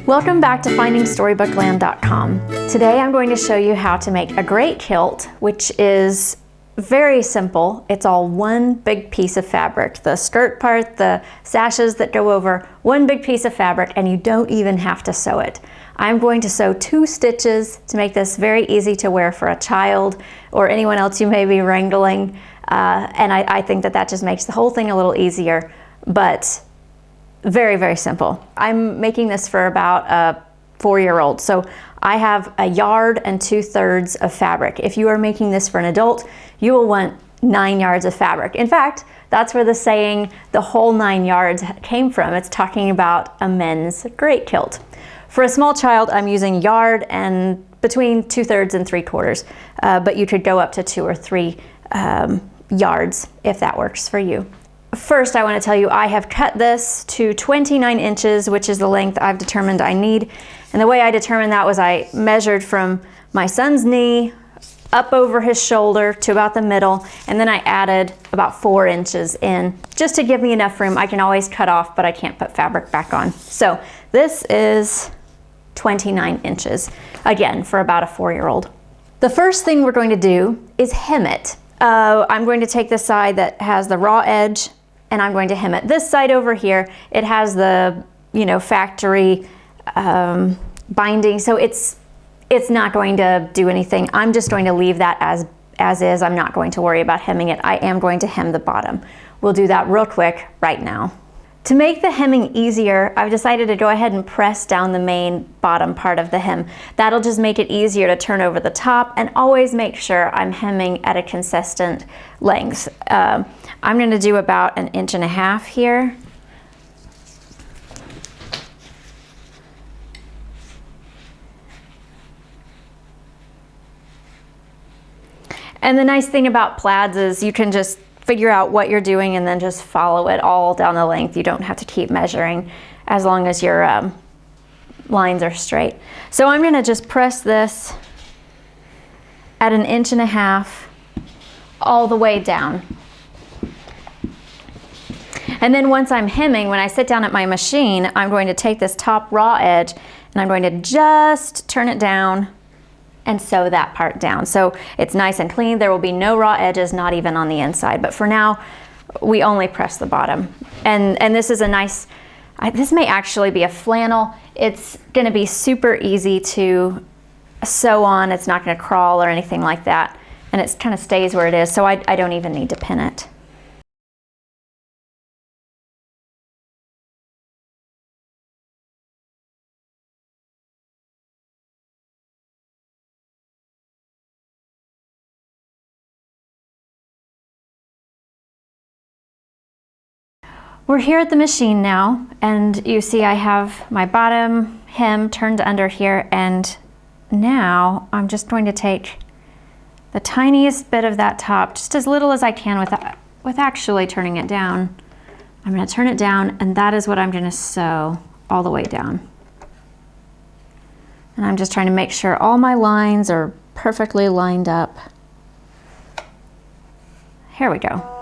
Welcome back to FindingStorybookLand.com. Today I'm going to show you how to make a great kilt, which is very simple. It's all one big piece of fabric. The skirt part, the sashes that go over, one big piece of fabric, and you don't even have to sew it. I'm going to sew 2 stitches to make this very easy to wear for a child or anyone else you may be wrangling. And I think that just makes the whole thing a little easier, but very, very simple. I'm making this for about a 4-year-old. So I have 1 yard and 2/3 of fabric. If you are making this for an adult, you will want 9 yards of fabric. In fact, that's where the saying, the whole 9 yards came from. It's talking about a men's great kilt. For a small child, I'm using yard and between 2/3 and 3/4, but you could go up to 2 or 3 yards if that works for you. First, I want to tell you I have cut this to 29 inches, which is the length I've determined I need. And the way I determined that was I measured from my son's knee up over his shoulder to about the middle, and then I added about 4 inches in just to give me enough room. I can always cut off, but I can't put fabric back on. So this is 29 inches, again, for about a 4-year-old. The first thing we're going to do is hem it. I'm going to take the side that has the raw edge and I'm going to hem it. This side over here, it has the, factory binding, so it's not going to do anything. I'm just going to leave that as is. I'm not going to worry about hemming it. I am going to hem the bottom. We'll do that real quick right now. To make the hemming easier, I've decided to go ahead and press down the main bottom part of the hem. That'll just make it easier to turn over the top, and always make sure I'm hemming at a consistent length. I'm going to do about 1.5 inches here. And the nice thing about plaids is you can just figure out what you're doing and then just follow it all down the length. You don't have to keep measuring as long as your lines are straight. So I'm going to just press this at 1.5 inches all the way down. And then once I'm hemming, when I sit down at my machine, I'm going to take this top raw edge and I'm going to just turn it down and sew that part down. So it's nice and clean. There will be no raw edges, not even on the inside. But for now, we only press the bottom. And this is a nice, this may actually be a flannel. It's gonna be super easy to sew on. It's not gonna crawl or anything like that. And it kind of stays where it is, so I don't even need to pin it. We're here at the machine now, and you see I have my bottom hem turned under here, and now I'm just going to take the tiniest bit of that top, just as little as I can with actually turning it down. I'm going to turn it down, and that is what I'm going to sew all the way down. And I'm just trying to make sure all my lines are perfectly lined up. Here we go.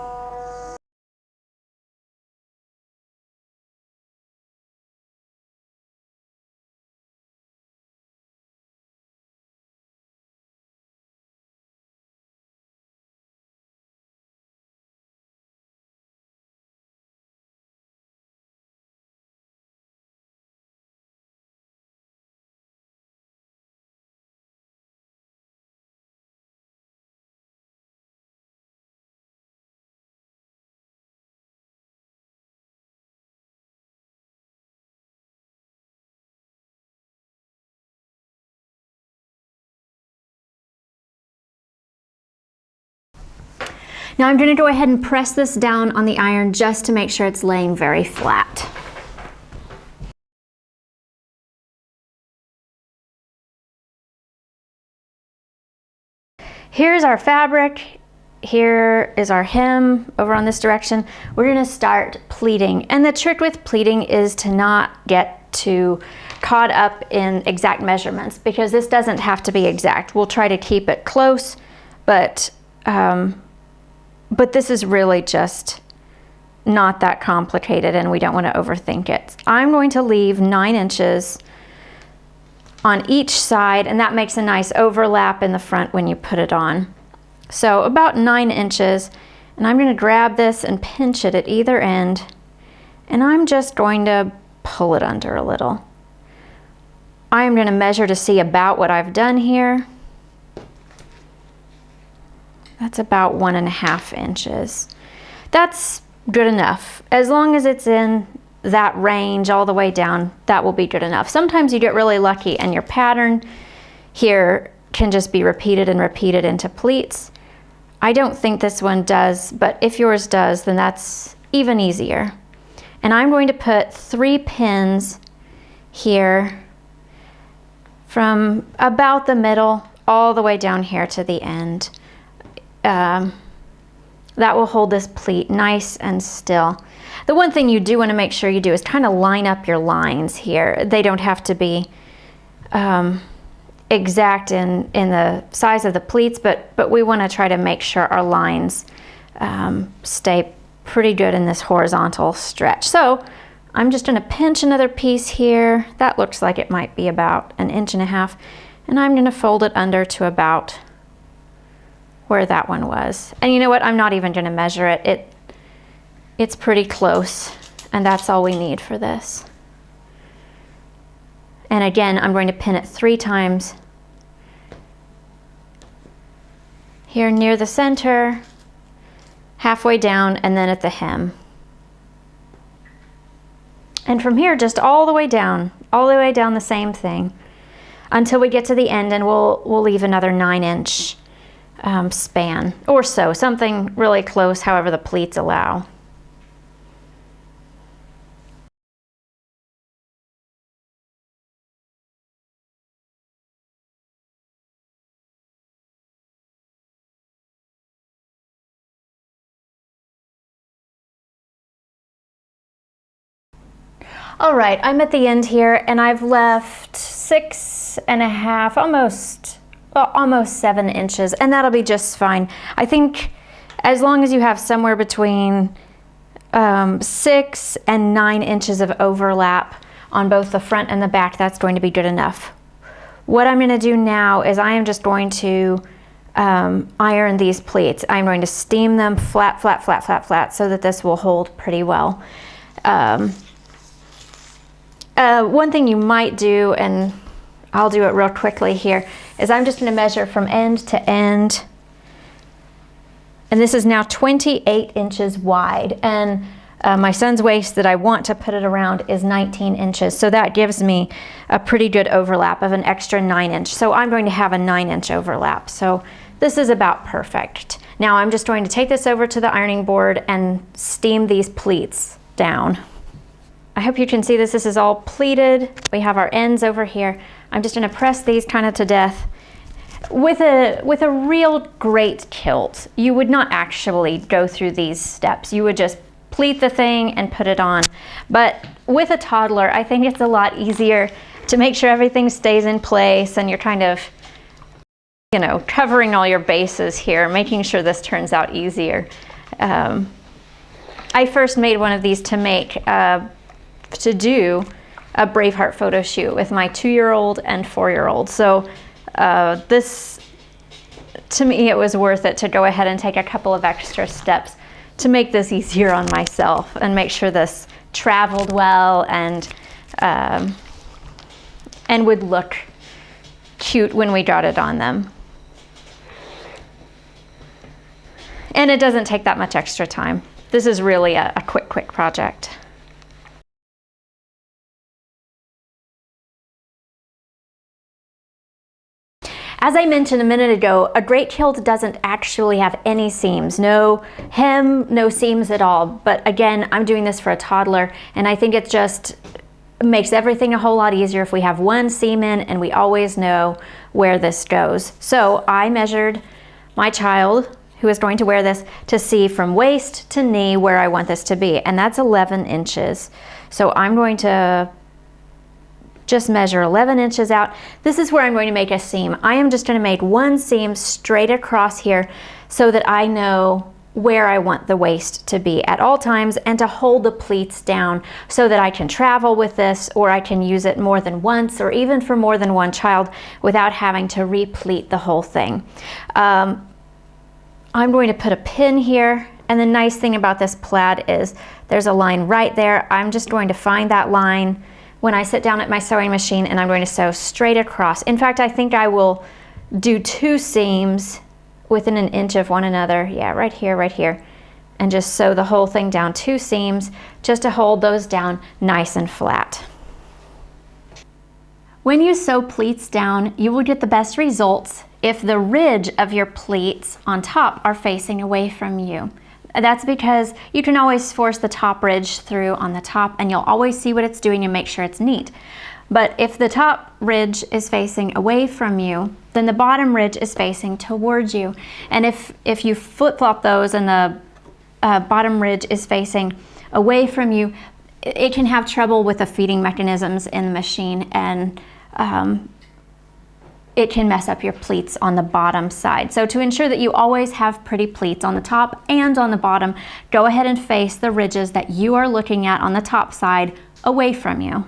Now I'm going to go ahead and press this down on the iron just to make sure it's laying very flat. Here's our fabric. Here is our hem over on this direction. We're going to start pleating. And the trick with pleating is to not get too caught up in exact measurements, because this doesn't have to be exact. We'll try to keep it close, but this is really just not that complicated, and we don't want to overthink it. I'm going to leave 9 inches on each side, and that makes a nice overlap in the front when you put it on. So about 9 inches, and I'm going to grab this and pinch it at either end, and I'm just going to pull it under a little. I'm going to measure to see about what I've done here. That's about 1.5 inches. That's good enough. As long as it's in that range all the way down, that will be good enough. Sometimes you get really lucky and your pattern here can just be repeated and repeated into pleats. I don't think this one does, but if yours does, then that's even easier. And I'm going to put 3 pins here from about the middle all the way down here to the end. That will hold this pleat nice and still. The one thing you do want to make sure you do is kind of line up your lines here. They don't have to be exact in the size of the pleats, but we want to try to make sure our lines stay pretty good in this horizontal stretch. So I'm just going to pinch another piece here. That looks like it might be about 1.5 inches, and I'm going to fold it under to about where that one was. And you know what? I'm not even going to measure it. It's pretty close, and that's all we need for this. And again, I'm going to pin it 3 times. Here near the center, halfway down, and then at the hem. And from here, just all the way down the same thing until we get to the end, and we'll leave another 9-inch span or so, something really close, however the pleats allow. All right, I'm at the end here, and I've left 6.5, almost 7 inches, and that'll be just fine. I think as long as you have somewhere between 6 and 9 inches of overlap on both the front and the back, that's going to be good enough. What I'm going to do now is I am just going to iron these pleats. I'm going to steam them flat, flat, flat, flat, flat, so that this will hold pretty well. One thing you might do, and I'll do it real quickly here, is I'm just going to measure from end to end. And this is now 28 inches wide. And my son's waist that I want to put it around is 19 inches. So that gives me a pretty good overlap of an extra 9 inch. So I'm going to have a 9-inch overlap. So this is about perfect. Now I'm just going to take this over to the ironing board and steam these pleats down. I hope you can see this. This is all pleated. We have our ends over here. I'm just going to press these kind of to death. With a real great kilt, you would not actually go through these steps. You would just pleat the thing and put it on. But with a toddler, I think it's a lot easier to make sure everything stays in place, and you're kind of, you know, covering all your bases here, making sure this turns out easier. I first made one of these to do a Braveheart photo shoot with my 2-year-old and 4-year-old. So this, to me, it was worth it to go ahead and take a couple of extra steps to make this easier on myself and make sure this traveled well and would look cute when we got it on them. And it doesn't take that much extra time. This is really a quick project. As I mentioned a minute ago, a great kilt doesn't actually have any seams, no hem, no seams at all. But again, I'm doing this for a toddler, and I think it just makes everything a whole lot easier if we have one seam in and we always know where this goes. So I measured my child, who is going to wear this, to see from waist to knee where I want this to be, and that's 11 inches. So I'm going to just measure 11 inches out. This is where I'm going to make a seam. I am just going to make one seam straight across here so that I know where I want the waist to be at all times and to hold the pleats down so that I can travel with this, or I can use it more than once or even for more than one child without having to re-pleat the whole thing. I'm going to put a pin here, and the nice thing about this plaid is there's a line right there. I'm just going to find that line when I sit down at my sewing machine, and I'm going to sew straight across. In fact, I think I will do 2 seams within an inch of one another. Yeah, right here, and just sew the whole thing down 2 seams just to hold those down nice and flat. When you sew pleats down, you will get the best results if the ridge of your pleats on top are facing away from you. That's because you can always force the top ridge through on the top, and you'll always see what it's doing and make sure it's neat. But if the top ridge is facing away from you, then the bottom ridge is facing towards you. And if you flip-flop those and the bottom ridge is facing away from you, it can have trouble with the feeding mechanisms in the machine, and it can mess up your pleats on the bottom side. So to ensure that you always have pretty pleats on the top and on the bottom, go ahead and face the ridges that you are looking at on the top side away from you.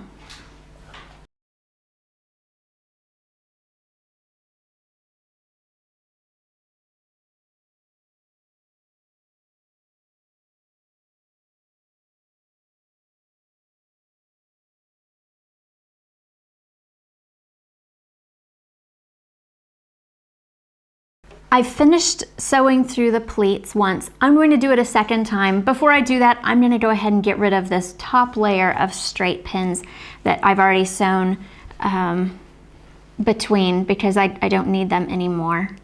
I've finished sewing through the pleats once. I'm going to do it a second time. Before I do that, I'm going to go ahead and get rid of this top layer of straight pins that I've already sewn between, because I don't need them anymore.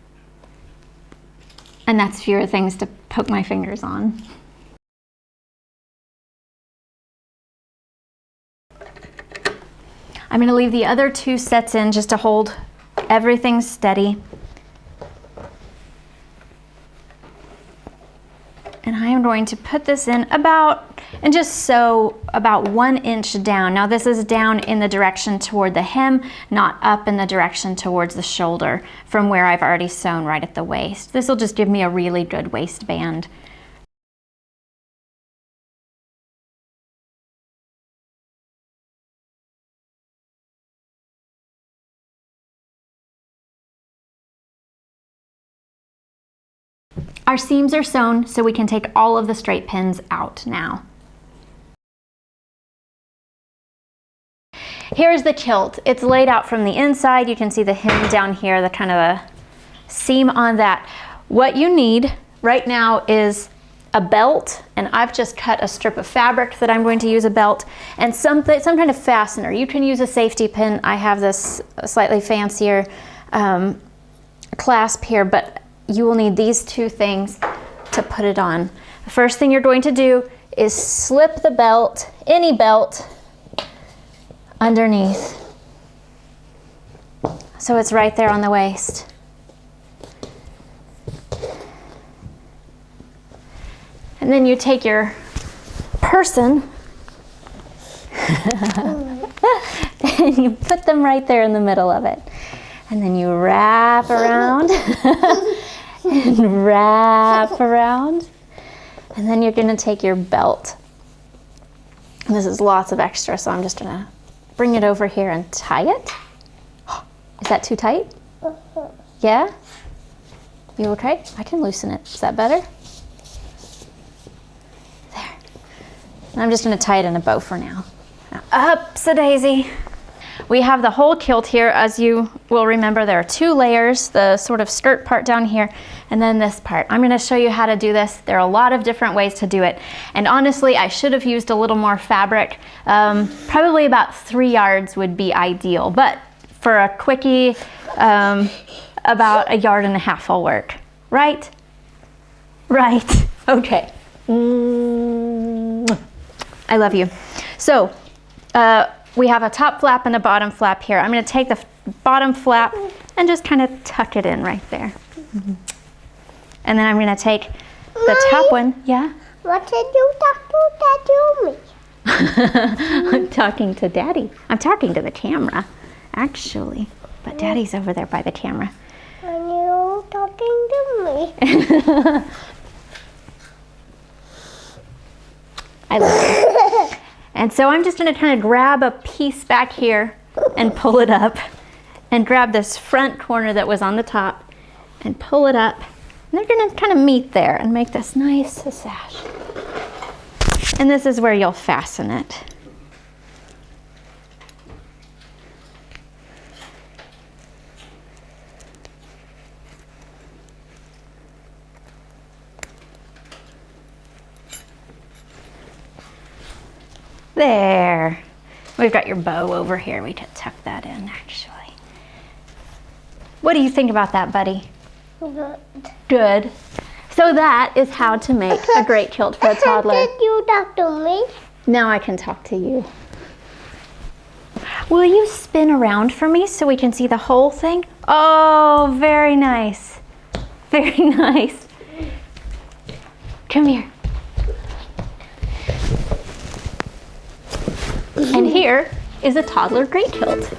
And that's fewer things to poke my fingers on. I'm going to leave the other 2 sets in just to hold everything steady. And I am going to put this in and just sew about 1 inch down. Now this is down in the direction toward the hem, not up in the direction towards the shoulder from where I've already sewn right at the waist. This will just give me a really good waistband. Our seams are sewn, so we can take all of the straight pins out now. Here's the kilt. It's laid out from the inside. You can see the hem down here, the kind of a seam on that. What you need right now is a belt, and I've just cut a strip of fabric that I'm going to use a belt, and some kind of fastener. You can use a safety pin. I have this slightly fancier clasp here, but you will need these 2 things to put it on. The first thing you're going to do is slip the belt, any belt, underneath. So it's right there on the waist. And then you take your person and you put them right there in the middle of it. And then you wrap around and wrap around. And then you're going to take your belt. And this is lots of extra, so I'm just going to bring it over here and tie it. Is that too tight? Yeah? You okay? I can loosen it. Is that better? There. And I'm just going to tie it in a bow for now. Now ups-a-daisy. We have the whole kilt here. As you will remember, there are 2 layers, the sort of skirt part down here, and then this part. I'm going to show you how to do this. There are a lot of different ways to do it. And honestly, I should have used a little more fabric. Probably about 3 yards would be ideal, but for a quickie, about 1.5 yards will work. Right? Right. Okay. I love you. So, we have a top flap and a bottom flap here. I'm going to take the bottom flap and just kind of tuck it in right there. And then I'm going to take the top one. Yeah? What did you talk to me? I'm talking to Daddy. I'm talking to the camera, actually. But Daddy's over there by the camera. Are you talking to me? I love it. And so I'm just gonna kind of grab a piece back here and pull it up and grab this front corner that was on the top and pull it up. And they're gonna kind of meet there and make this nice sash. And this is where you'll fasten it. There. We've got your bow over here. We could tuck that in, actually. What do you think about that, buddy? Good. Good. So that is how to make a great kilt for a toddler. Did you talk to me? Now I can talk to you. Will you spin around for me so we can see the whole thing? Oh, very nice. Very nice. Come here. And here is a toddler great kilt.